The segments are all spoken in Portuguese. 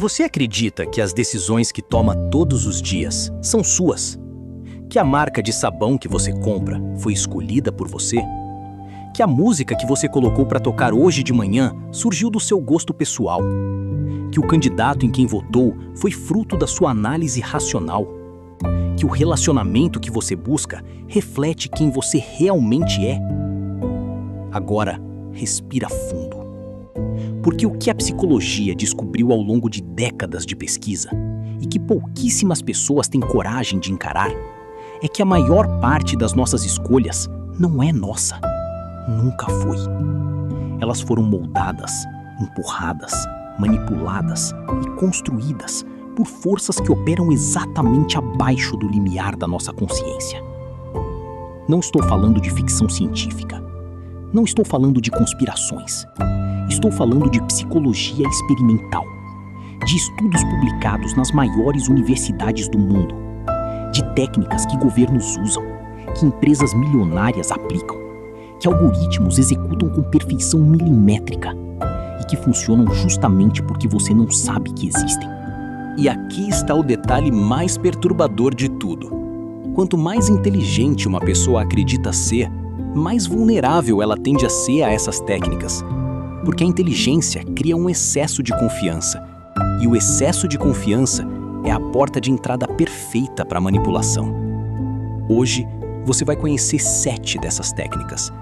Você acredita que as decisões que toma todos os dias são suas? Que a marca de sabão que você compra foi escolhida por você? Que a música que você colocou para tocar hoje de manhã surgiu do seu gosto pessoal? Que o candidato em quem votou foi fruto da sua análise racional? Que o relacionamento que você busca reflete quem você realmente é? Agora, respira fundo. Porque o que a psicologia descobriu ao longo de décadas de pesquisa, e que pouquíssimas pessoas têm coragem de encarar, é que a maior parte das nossas escolhas não é nossa. Nunca foi. Elas foram moldadas, empurradas, manipuladas e construídas por forças que operam exatamente abaixo do limiar da nossa consciência. Não estou falando de ficção científica. Não estou falando de conspirações. Estou falando de psicologia experimental, de estudos publicados nas maiores universidades do mundo, de técnicas que governos usam, que empresas milionárias aplicam, que algoritmos executam com perfeição milimétrica e que funcionam justamente porque você não sabe que existem. E aqui está o detalhe mais perturbador de tudo. Quanto mais inteligente uma pessoa acredita ser, mais vulnerável ela tende a ser a essas técnicas. Porque a inteligência cria um excesso de confiança. E o excesso de confiança é a porta de entrada perfeita para a manipulação. Hoje, você vai conhecer 7 dessas técnicas.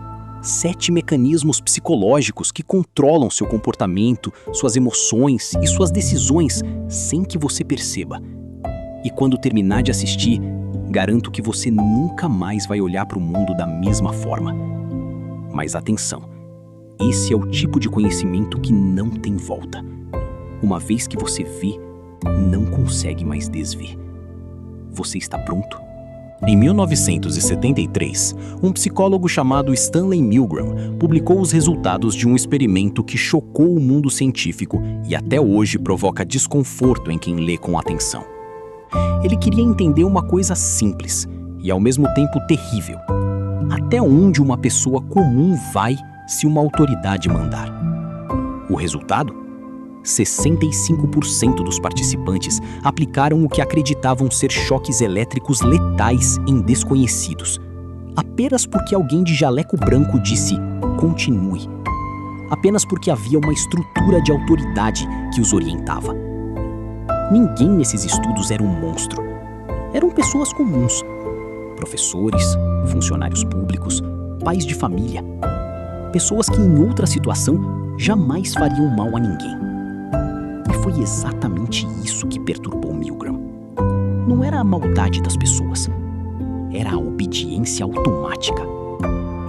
7 mecanismos psicológicos que controlam seu comportamento, suas emoções e suas decisões sem que você perceba. E quando terminar de assistir, garanto que você nunca mais vai olhar para o mundo da mesma forma. Mas atenção! Esse é o tipo de conhecimento que não tem volta. Uma vez que você vê, não consegue mais desver. Você está pronto? Em 1973, um psicólogo chamado Stanley Milgram publicou os resultados de um experimento que chocou o mundo científico e até hoje provoca desconforto em quem lê com atenção. Ele queria entender uma coisa simples e ao mesmo tempo terrível. Até onde uma pessoa comum vai se uma autoridade mandar? O resultado? 65% dos participantes aplicaram o que acreditavam ser choques elétricos letais em desconhecidos, apenas porque alguém de jaleco branco disse "continue", apenas porque havia uma estrutura de autoridade que os orientava. Ninguém nesses estudos era um monstro. Eram pessoas comuns, professores, funcionários públicos, pais de família, pessoas que em outra situação jamais fariam mal a ninguém. E foi exatamente isso que perturbou Milgram. Não era a maldade das pessoas, era a obediência automática.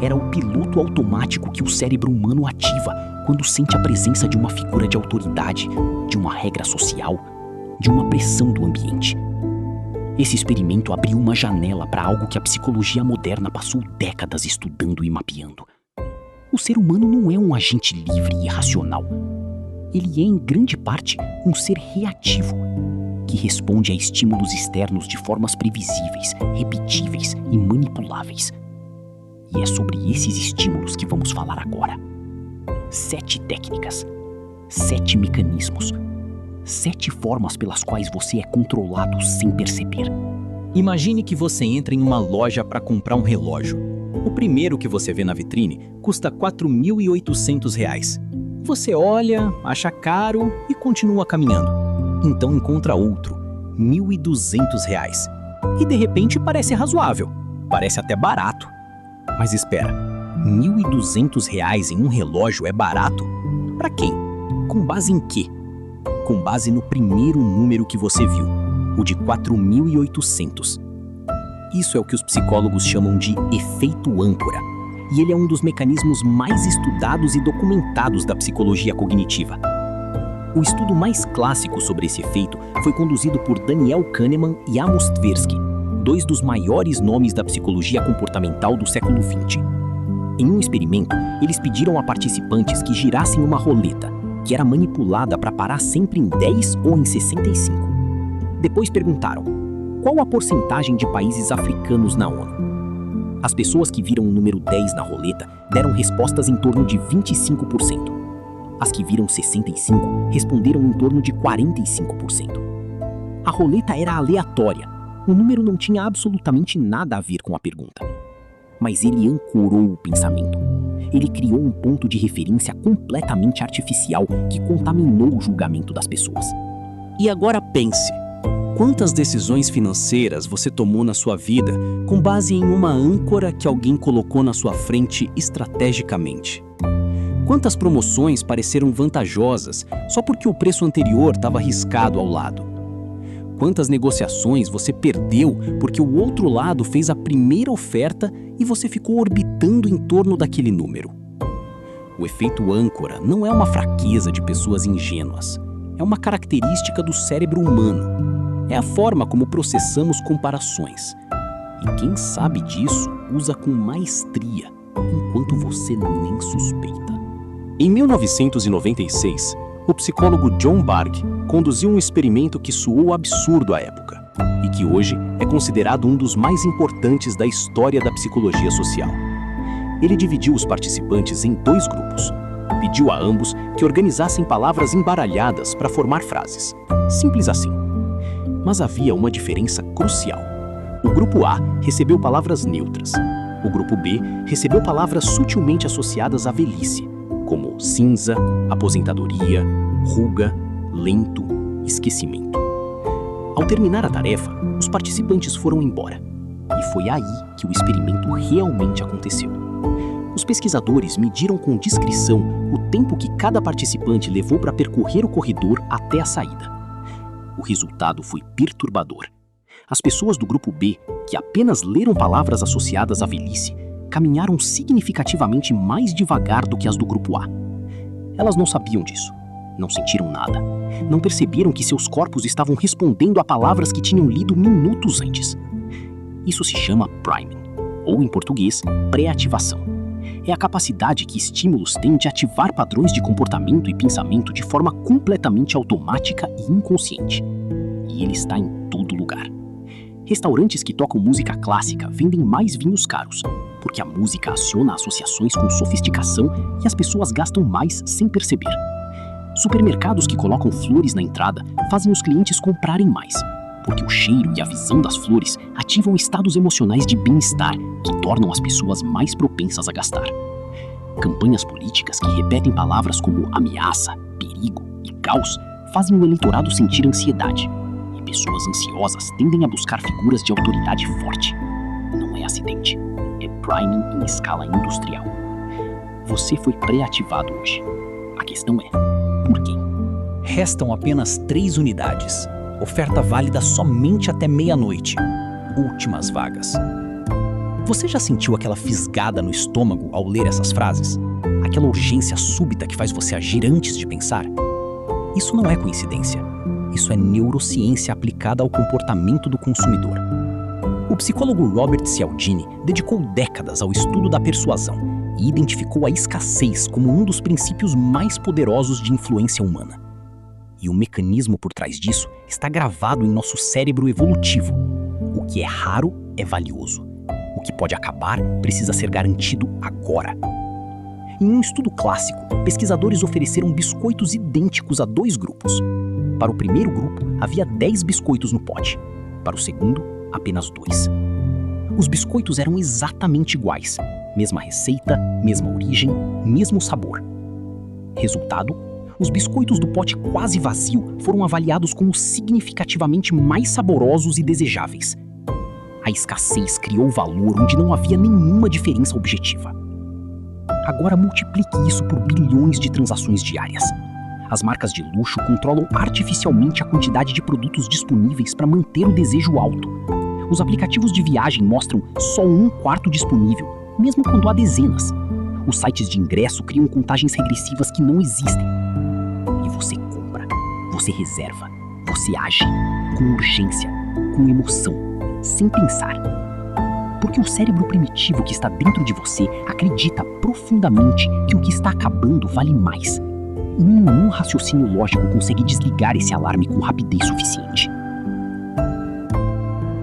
Era o piloto automático que o cérebro humano ativa quando sente a presença de uma figura de autoridade, de uma regra social, de uma pressão do ambiente. Esse experimento abriu uma janela para algo que a psicologia moderna passou décadas estudando e mapeando. O ser humano não é um agente livre e racional. Ele é, em grande parte, um ser reativo, que responde a estímulos externos de formas previsíveis, repetíveis e manipuláveis. E é sobre esses estímulos que vamos falar agora. 7 técnicas, 7 mecanismos, 7 formas pelas quais você é controlado sem perceber. Imagine que você entra em uma loja para comprar um relógio. O primeiro que você vê na vitrine custa R$ 4.800. Você olha, acha caro e continua caminhando. Então encontra outro, R$ 1.200. E de repente parece razoável, parece até barato. Mas espera, R$ 1.200 em um relógio é barato? Para quem? Com base em quê? Com base no primeiro número que você viu, o de 4.800. Isso é o que os psicólogos chamam de efeito âncora, e ele é um dos mecanismos mais estudados e documentados da psicologia cognitiva. O estudo mais clássico sobre esse efeito foi conduzido por Daniel Kahneman e Amos Tversky, 2 dos maiores nomes da psicologia comportamental do século XX. Em um experimento, eles pediram a participantes que girassem uma roleta, que era manipulada para parar sempre em 10 ou em 65. Depois perguntaram: qual a porcentagem de países africanos na ONU? As pessoas que viram o número 10 na roleta deram respostas em torno de 25%. As que viram 65 responderam em torno de 45%. A roleta era aleatória. O número não tinha absolutamente nada a ver com a pergunta. Mas ele ancorou o pensamento. Ele criou um ponto de referência completamente artificial que contaminou o julgamento das pessoas. E agora pense, quantas decisões financeiras você tomou na sua vida com base em uma âncora que alguém colocou na sua frente estrategicamente? Quantas promoções pareceram vantajosas só porque o preço anterior estava riscado ao lado? Quantas negociações você perdeu porque o outro lado fez a primeira oferta e você ficou orbitando em torno daquele número? O efeito âncora não é uma fraqueza de pessoas ingênuas. É uma característica do cérebro humano. É a forma como processamos comparações. E quem sabe disso usa com maestria, enquanto você nem suspeita. Em 1996, o psicólogo John Bargh conduziu um experimento que soou absurdo à época e que hoje é considerado um dos mais importantes da história da psicologia social. Ele dividiu os participantes em 2 grupos. Pediu a ambos que organizassem palavras embaralhadas para formar frases. Simples assim. Mas havia uma diferença crucial. O grupo A recebeu palavras neutras. O grupo B recebeu palavras sutilmente associadas à velhice, como cinza, aposentadoria, ruga, lento, esquecimento. Ao terminar a tarefa, os participantes foram embora. E foi aí que o experimento realmente aconteceu. Os pesquisadores mediram com discrição o tempo que cada participante levou para percorrer o corredor até a saída. O resultado foi perturbador. As pessoas do grupo B, que apenas leram palavras associadas à velhice, caminharam significativamente mais devagar do que as do grupo A. Elas não sabiam disso, não sentiram nada, não perceberam que seus corpos estavam respondendo a palavras que tinham lido minutos antes. Isso se chama priming, ou em português, pré-ativação. É a capacidade que estímulos têm de ativar padrões de comportamento e pensamento de forma completamente automática e inconsciente. E ele está em todo lugar. Restaurantes que tocam música clássica vendem mais vinhos caros, porque a música aciona associações com sofisticação e as pessoas gastam mais sem perceber. Supermercados que colocam flores na entrada fazem os clientes comprarem mais, porque o cheiro e a visão das flores ativam estados emocionais de bem-estar que tornam as pessoas mais propensas a gastar. Campanhas políticas que repetem palavras como ameaça, perigo e caos fazem o eleitorado sentir ansiedade, e pessoas ansiosas tendem a buscar figuras de autoridade forte. Não é acidente, é priming em escala industrial. Você foi pré-ativado hoje. A questão é, por quem? Restam apenas 3 unidades. Oferta válida somente até meia-noite. Últimas vagas. Você já sentiu aquela fisgada no estômago ao ler essas frases? Aquela urgência súbita que faz você agir antes de pensar? Isso não é coincidência. Isso é neurociência aplicada ao comportamento do consumidor. O psicólogo Robert Cialdini dedicou décadas ao estudo da persuasão e identificou a escassez como um dos princípios mais poderosos de influência humana. E o mecanismo por trás disso está gravado em nosso cérebro evolutivo. O que é raro é valioso. O que pode acabar precisa ser garantido agora. Em um estudo clássico, pesquisadores ofereceram biscoitos idênticos a 2 grupos. Para o primeiro grupo, havia 10 biscoitos no pote. Para o segundo, apenas 2. Os biscoitos eram exatamente iguais. Mesma receita, mesma origem, mesmo sabor. Resultado: os biscoitos do pote quase vazio foram avaliados como significativamente mais saborosos e desejáveis. A escassez criou valor onde não havia nenhuma diferença objetiva. Agora multiplique isso por bilhões de transações diárias. As marcas de luxo controlam artificialmente a quantidade de produtos disponíveis para manter o desejo alto. Os aplicativos de viagem mostram só 1/4 disponível, mesmo quando há dezenas. Os sites de ingresso criam contagens regressivas que não existem. E você compra, você reserva, você age, com urgência, com emoção, sem pensar. Porque o cérebro primitivo que está dentro de você acredita profundamente que o que está acabando vale mais. E nenhum raciocínio lógico consegue desligar esse alarme com rapidez suficiente.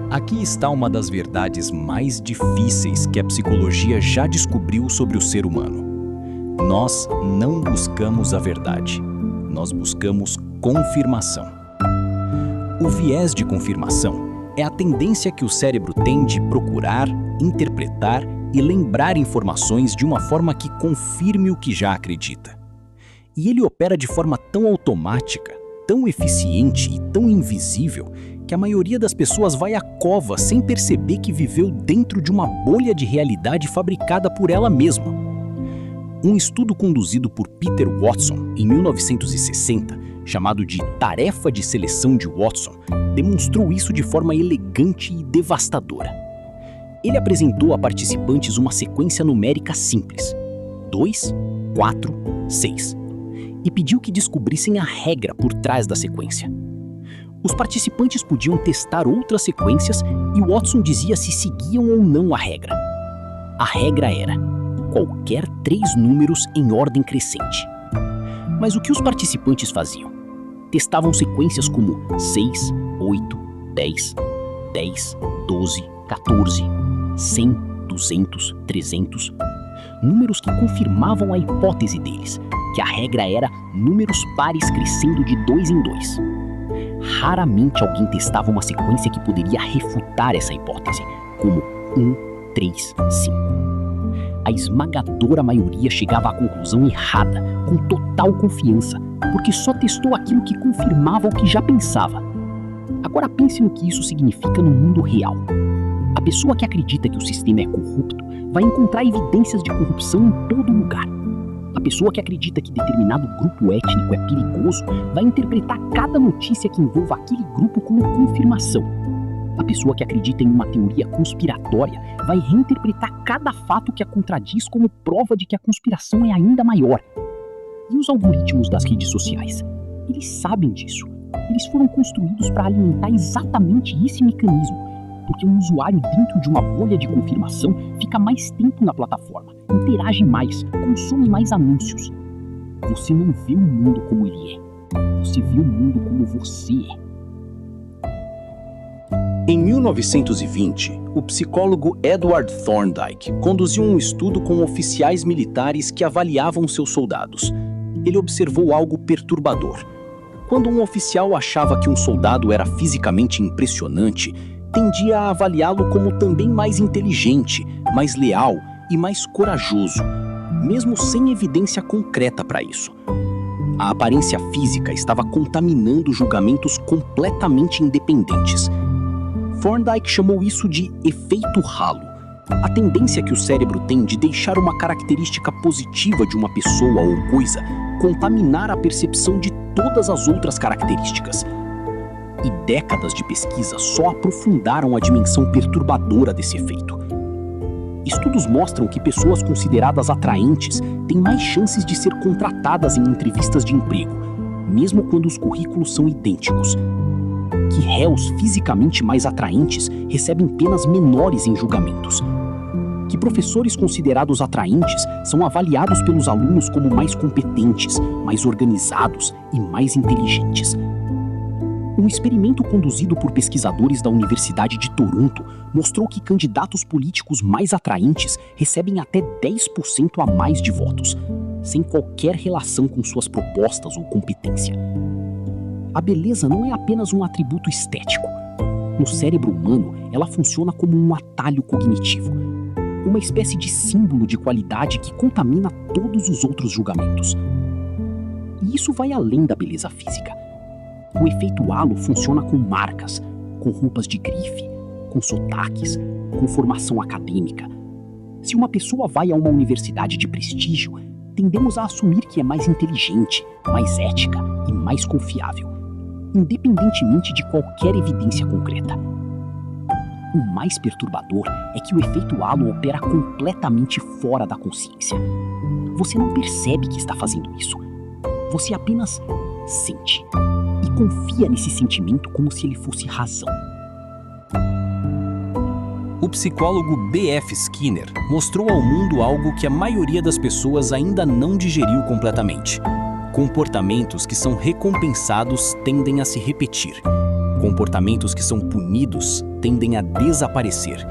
Aqui está uma das verdades mais difíceis que a psicologia já descobriu sobre o ser humano. Nós não buscamos a verdade, nós buscamos confirmação. O viés de confirmação é a tendência que o cérebro tem de procurar, interpretar e lembrar informações de uma forma que confirme o que já acredita. E ele opera de forma tão automática, tão eficiente e tão invisível que a maioria das pessoas vai à cova sem perceber que viveu dentro de uma bolha de realidade fabricada por ela mesma. Um estudo conduzido por Peter Watson em 1960, chamado de Tarefa de Seleção de Watson, demonstrou isso de forma elegante e devastadora. Ele apresentou a participantes uma sequência numérica simples, 2, 4, 6, e pediu que descobrissem a regra por trás da sequência. Os participantes podiam testar outras sequências e Watson dizia se seguiam ou não a regra. A regra era qualquer 3 números em ordem crescente. Mas o que os participantes faziam? Testavam sequências como 6, 8, 10, 10, 12, 14, 100, 200, 300, números que confirmavam a hipótese deles, que a regra era números pares crescendo de 2 em 2. Raramente alguém testava uma sequência que poderia refutar essa hipótese, como 1, 3, 5. A esmagadora maioria chegava à conclusão errada, com total confiança, porque só testou aquilo que confirmava o que já pensava. Agora pense no que isso significa no mundo real. A pessoa que acredita que o sistema é corrupto vai encontrar evidências de corrupção em todo lugar. A pessoa que acredita que determinado grupo étnico é perigoso vai interpretar cada notícia que envolva aquele grupo como confirmação. A pessoa que acredita em uma teoria conspiratória vai reinterpretar cada fato que a contradiz como prova de que a conspiração é ainda maior. E os algoritmos das redes sociais? Eles sabem disso. Eles foram construídos para alimentar exatamente esse mecanismo. Porque um usuário dentro de uma bolha de confirmação fica mais tempo na plataforma, interage mais, consome mais anúncios. Você não vê o mundo como ele é. Você vê o mundo como você é. Em 1920, o psicólogo Edward Thorndike conduziu um estudo com oficiais militares que avaliavam seus soldados. Ele observou algo perturbador. Quando um oficial achava que um soldado era fisicamente impressionante, tendia a avaliá-lo como também mais inteligente, mais leal e mais corajoso, mesmo sem evidência concreta para isso. A aparência física estava contaminando julgamentos completamente independentes. Thorndike chamou isso de efeito halo, a tendência que o cérebro tem de deixar uma característica positiva de uma pessoa ou coisa contaminar a percepção de todas as outras características. E décadas de pesquisa só aprofundaram a dimensão perturbadora desse efeito. Estudos mostram que pessoas consideradas atraentes têm mais chances de ser contratadas em entrevistas de emprego, mesmo quando os currículos são idênticos. Que réus fisicamente mais atraentes recebem penas menores em julgamentos. Que professores considerados atraentes são avaliados pelos alunos como mais competentes, mais organizados e mais inteligentes. Um experimento conduzido por pesquisadores da Universidade de Toronto mostrou que candidatos políticos mais atraentes recebem até 10% a mais de votos, sem qualquer relação com suas propostas ou competência. A beleza não é apenas um atributo estético. No cérebro humano, ela funciona como um atalho cognitivo, uma espécie de símbolo de qualidade que contamina todos os outros julgamentos. E isso vai além da beleza física. O efeito halo funciona com marcas, com roupas de grife, com sotaques, com formação acadêmica. Se uma pessoa vai a uma universidade de prestígio, tendemos a assumir que é mais inteligente, mais ética e mais confiável, independentemente de qualquer evidência concreta. O mais perturbador é que o efeito halo opera completamente fora da consciência. Você não percebe que está fazendo isso. Você apenas sente. E confia nesse sentimento como se ele fosse razão. O psicólogo B.F. Skinner mostrou ao mundo algo que a maioria das pessoas ainda não digeriu completamente. Comportamentos que são recompensados tendem a se repetir. Comportamentos que são punidos tendem a desaparecer.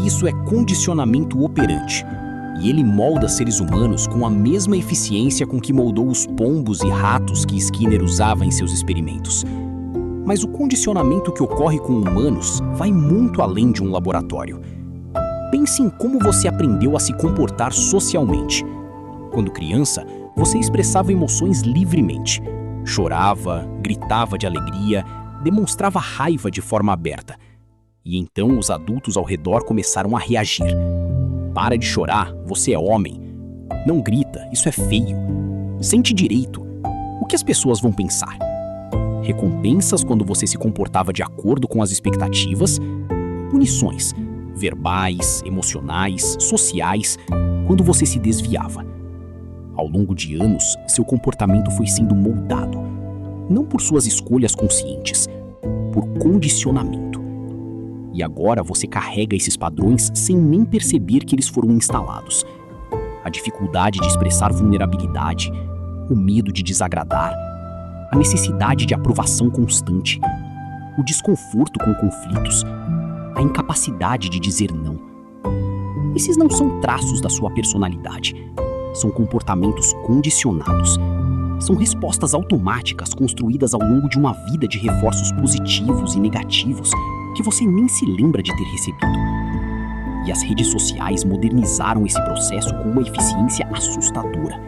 Isso é condicionamento operante. E ele molda seres humanos com a mesma eficiência com que moldou os pombos e ratos que Skinner usava em seus experimentos. Mas o condicionamento que ocorre com humanos vai muito além de um laboratório. Pense em como você aprendeu a se comportar socialmente. Quando criança, você expressava emoções livremente. Chorava, gritava de alegria, demonstrava raiva de forma aberta. E então os adultos ao redor começaram a reagir. Para de chorar, você é homem. Não grita, isso é feio. Sente direito. O que as pessoas vão pensar? Recompensas quando você se comportava de acordo com as expectativas. Punições, verbais, emocionais, sociais, quando você se desviava. Ao longo de anos, seu comportamento foi sendo moldado, não por suas escolhas conscientes, por condicionamento. E agora você carrega esses padrões sem nem perceber que eles foram instalados. A dificuldade de expressar vulnerabilidade, o medo de desagradar, a necessidade de aprovação constante, o desconforto com conflitos, a incapacidade de dizer não. Esses não são traços da sua personalidade. São comportamentos condicionados. São respostas automáticas construídas ao longo de uma vida de reforços positivos e negativos que você nem se lembra de ter recebido. E as redes sociais modernizaram esse processo com uma eficiência assustadora.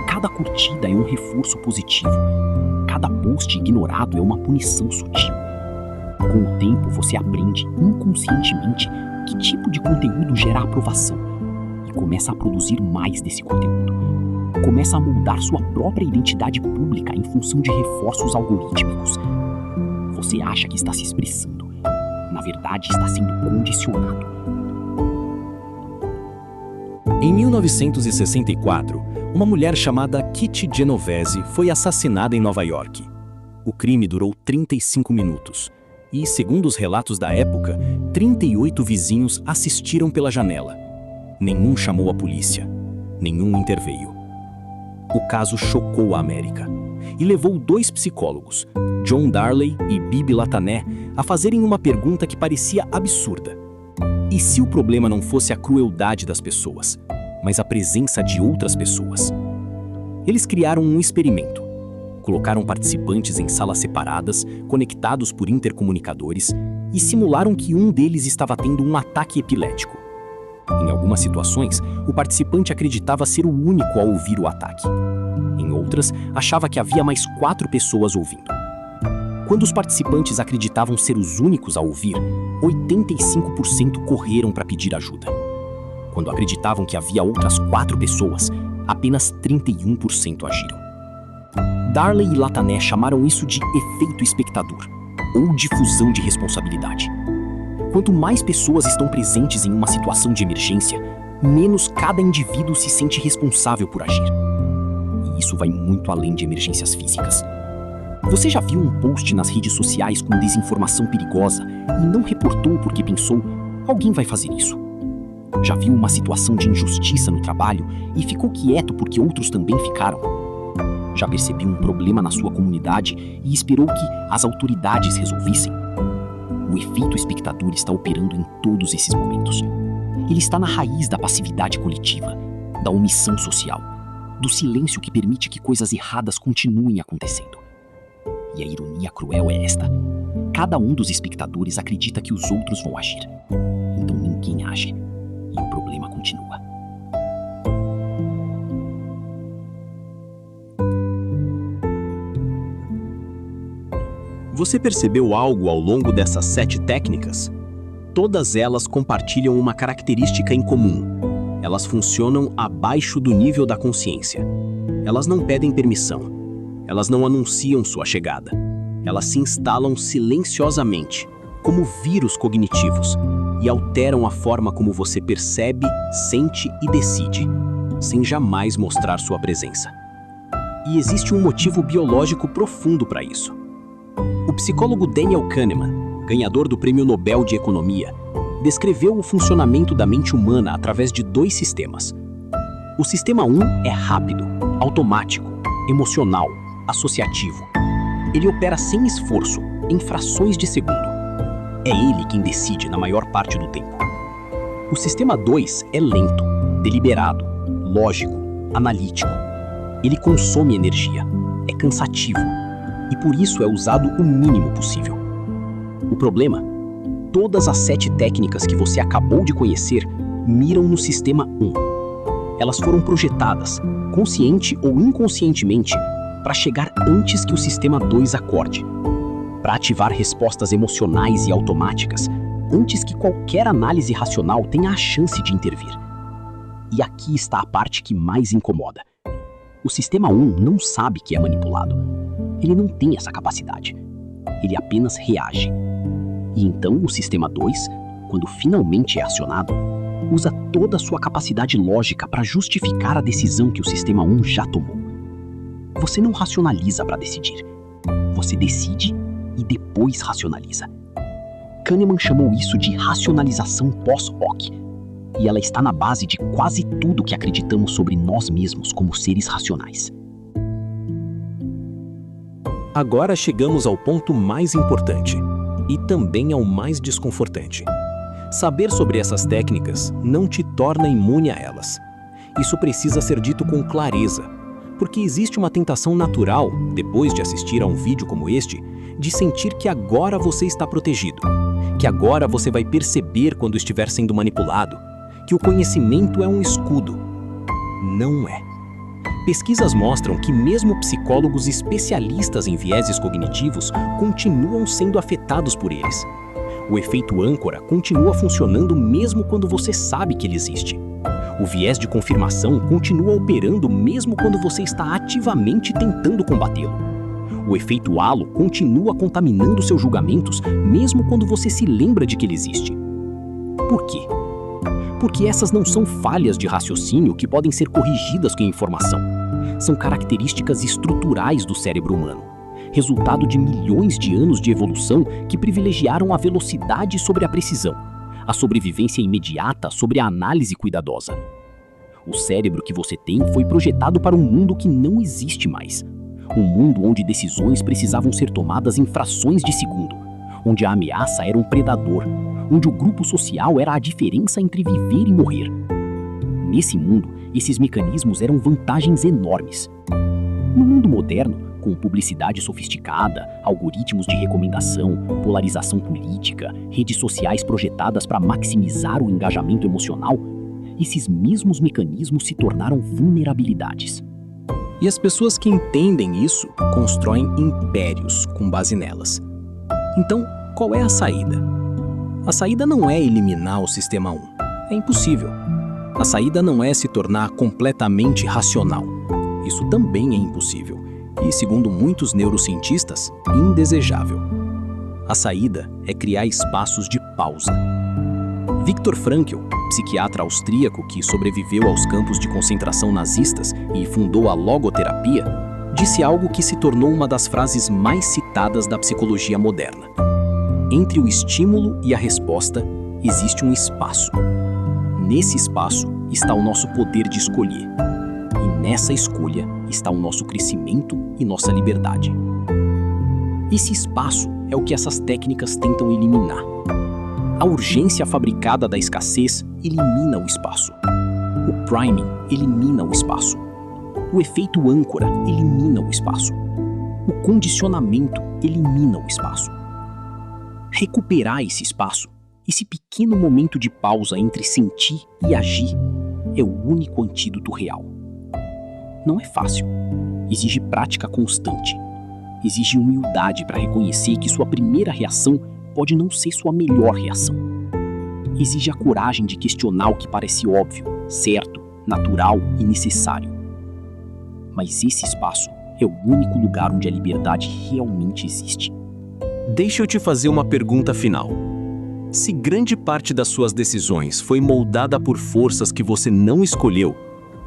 Cada curtida é um reforço positivo. Cada post ignorado é uma punição sutil. Com o tempo, você aprende inconscientemente que tipo de conteúdo gera aprovação e começa a produzir mais desse conteúdo. Começa a moldar sua própria identidade pública em função de reforços algorítmicos. Você acha que está se expressando. Na verdade, está sendo condicionado. Em 1964, uma mulher chamada Kitty Genovese foi assassinada em Nova York. O crime durou 35 minutos e, segundo os relatos da época, 38 vizinhos assistiram pela janela. Nenhum chamou a polícia. Nenhum interveio. O caso chocou a América e levou 2 psicólogos, John Darley e Bibi Latané, a fazerem uma pergunta que parecia absurda. E se o problema não fosse a crueldade das pessoas, mas a presença de outras pessoas? Eles criaram um experimento. Colocaram participantes em salas separadas, conectados por intercomunicadores, e simularam que um deles estava tendo um ataque epilético. Em algumas situações, o participante acreditava ser o único a ouvir o ataque. Em outras, achava que havia mais 4 pessoas ouvindo. Quando os participantes acreditavam ser os únicos a ouvir, 85% correram para pedir ajuda. Quando acreditavam que havia outras 4 pessoas, apenas 31% agiram. Darley e Latané chamaram isso de efeito espectador, ou difusão de responsabilidade. Quanto mais pessoas estão presentes em uma situação de emergência, menos cada indivíduo se sente responsável por agir. E isso vai muito além de emergências físicas. Você já viu um post nas redes sociais com desinformação perigosa e não reportou porque pensou, alguém vai fazer isso? Já viu uma situação de injustiça no trabalho e ficou quieto porque outros também ficaram? Já percebeu um problema na sua comunidade e esperou que as autoridades resolvissem? O efeito espectador está operando em todos esses momentos. Ele está na raiz da passividade coletiva, da omissão social, do silêncio que permite que coisas erradas continuem acontecendo. E a ironia cruel é esta: cada um dos espectadores acredita que os outros vão agir. Então ninguém age e o problema continua. Você percebeu algo ao longo dessas 7 técnicas? Todas elas compartilham uma característica em comum. Elas funcionam abaixo do nível da consciência. Elas não pedem permissão. Elas não anunciam sua chegada. Elas se instalam silenciosamente, como vírus cognitivos, e alteram a forma como você percebe, sente e decide, sem jamais mostrar sua presença. E existe um motivo biológico profundo para isso. O psicólogo Daniel Kahneman, ganhador do Prêmio Nobel de Economia, descreveu o funcionamento da mente humana através de 2 sistemas. O sistema 1 é rápido, automático, emocional, associativo. Ele opera sem esforço, em frações de segundo. É ele quem decide na maior parte do tempo. O sistema 2 é lento, deliberado, lógico, analítico. Ele consome energia, é cansativo e por isso é usado o mínimo possível. O problema? Todas as 7 técnicas que você acabou de conhecer miram no sistema 1. Elas foram projetadas, consciente ou inconscientemente, para chegar antes que o sistema 2 acorde, para ativar respostas emocionais e automáticas, antes que qualquer análise racional tenha a chance de intervir. E aqui está a parte que mais incomoda. O sistema 1 não sabe que é manipulado. Ele não tem essa capacidade. Ele apenas reage. E então o sistema 2, quando finalmente é acionado, usa toda a sua capacidade lógica para justificar a decisão que o sistema 1 já tomou. Você não racionaliza para decidir. Você decide e depois racionaliza. Kahneman chamou isso de racionalização pós-hoc, e ela está na base de quase tudo que acreditamos sobre nós mesmos como seres racionais. Agora chegamos ao ponto mais importante, e também ao mais desconfortante. Saber sobre essas técnicas não te torna imune a elas. Isso precisa ser dito com clareza, porque existe uma tentação natural, depois de assistir a um vídeo como este, de sentir que agora você está protegido, que agora você vai perceber quando estiver sendo manipulado, que o conhecimento é um escudo. Não é. Pesquisas mostram que mesmo psicólogos especialistas em vieses cognitivos continuam sendo afetados por eles. O efeito âncora continua funcionando mesmo quando você sabe que ele existe. O viés de confirmação continua operando mesmo quando você está ativamente tentando combatê-lo. O efeito halo continua contaminando seus julgamentos mesmo quando você se lembra de que ele existe. Por quê? Porque essas não são falhas de raciocínio que podem ser corrigidas com a informação. São características estruturais do cérebro humano, resultado de milhões de anos de evolução que privilegiaram a velocidade sobre a precisão, a sobrevivência imediata sobre a análise cuidadosa. O cérebro que você tem foi projetado para um mundo que não existe mais. Um mundo onde decisões precisavam ser tomadas em frações de segundo, onde a ameaça era um predador, onde o grupo social era a diferença entre viver e morrer. Nesse mundo, esses mecanismos eram vantagens enormes. No mundo moderno, com publicidade sofisticada, algoritmos de recomendação, polarização política, redes sociais projetadas para maximizar o engajamento emocional, esses mesmos mecanismos se tornaram vulnerabilidades. E as pessoas que entendem isso constroem impérios com base nelas. Então, qual é a saída? A saída não é eliminar o sistema 1. É impossível. A saída não é se tornar completamente racional. Isso também é impossível. E, segundo muitos neurocientistas, indesejável. A saída é criar espaços de pausa. Viktor Frankl, psiquiatra austríaco que sobreviveu aos campos de concentração nazistas e fundou a logoterapia, disse algo que se tornou uma das frases mais citadas da psicologia moderna. Entre o estímulo e a resposta existe um espaço. Nesse espaço está o nosso poder de escolher. E nessa escolha está o nosso crescimento e nossa liberdade. Esse espaço é o que essas técnicas tentam eliminar. A urgência fabricada da escassez elimina o espaço. O priming elimina o espaço. O efeito âncora elimina o espaço. O condicionamento elimina o espaço. Recuperar esse espaço, esse pequeno momento de pausa entre sentir e agir, é o único antídoto real. Não é fácil. Exige prática constante. Exige humildade para reconhecer que sua primeira reação pode não ser sua melhor reação. Exige a coragem de questionar o que parece óbvio, certo, natural e necessário. Mas esse espaço é o único lugar onde a liberdade realmente existe. Deixa eu te fazer uma pergunta final. Se grande parte das suas decisões foi moldada por forças que você não escolheu,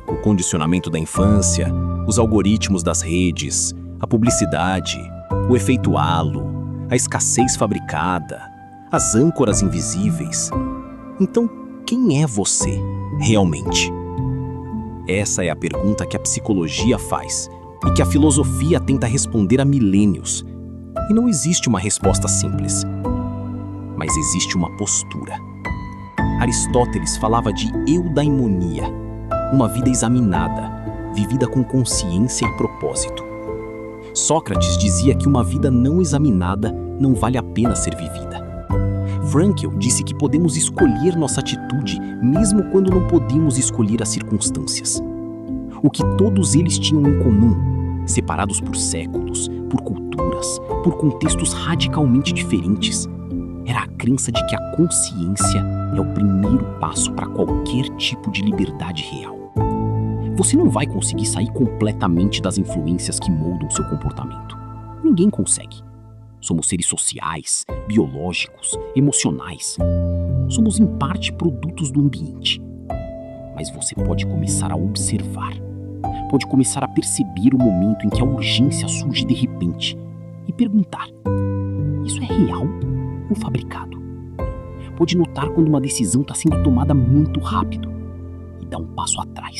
o condicionamento da infância, os algoritmos das redes, a publicidade, o efeito halo, a escassez fabricada, as âncoras invisíveis, então quem é você, realmente? Essa é a pergunta que a psicologia faz e que a filosofia tenta responder há milênios. E não existe uma resposta simples, mas existe uma postura. Aristóteles falava de eudaimonia, uma vida examinada, vivida com consciência e propósito. Sócrates dizia que uma vida não examinada não vale a pena ser vivida. Frankl disse que podemos escolher nossa atitude mesmo quando não podemos escolher as circunstâncias. O que todos eles tinham em comum, separados por séculos, por culturas, por contextos radicalmente diferentes, era a crença de que a consciência é o primeiro passo para qualquer tipo de liberdade real. Você não vai conseguir sair completamente das influências que moldam seu comportamento. Ninguém consegue. Somos seres sociais, biológicos, emocionais. Somos, em parte, produtos do ambiente. Mas você pode começar a observar. Pode começar a perceber o momento em que a urgência surge de repente e perguntar: isso é real ou fabricado? Pode notar quando uma decisão está sendo tomada muito rápido e dar um passo atrás.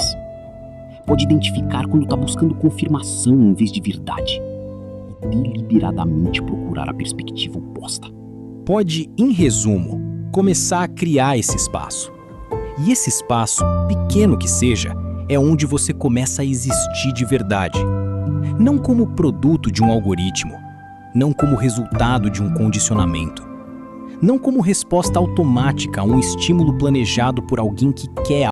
Pode identificar quando está buscando confirmação em vez de verdade e deliberadamente procurar a perspectiva oposta. Pode, em resumo, começar a criar esse espaço. E esse espaço, pequeno que seja, é onde você começa a existir de verdade. Não como produto de um algoritmo, não como resultado de um condicionamento, não como resposta automática a um estímulo planejado por alguém que quer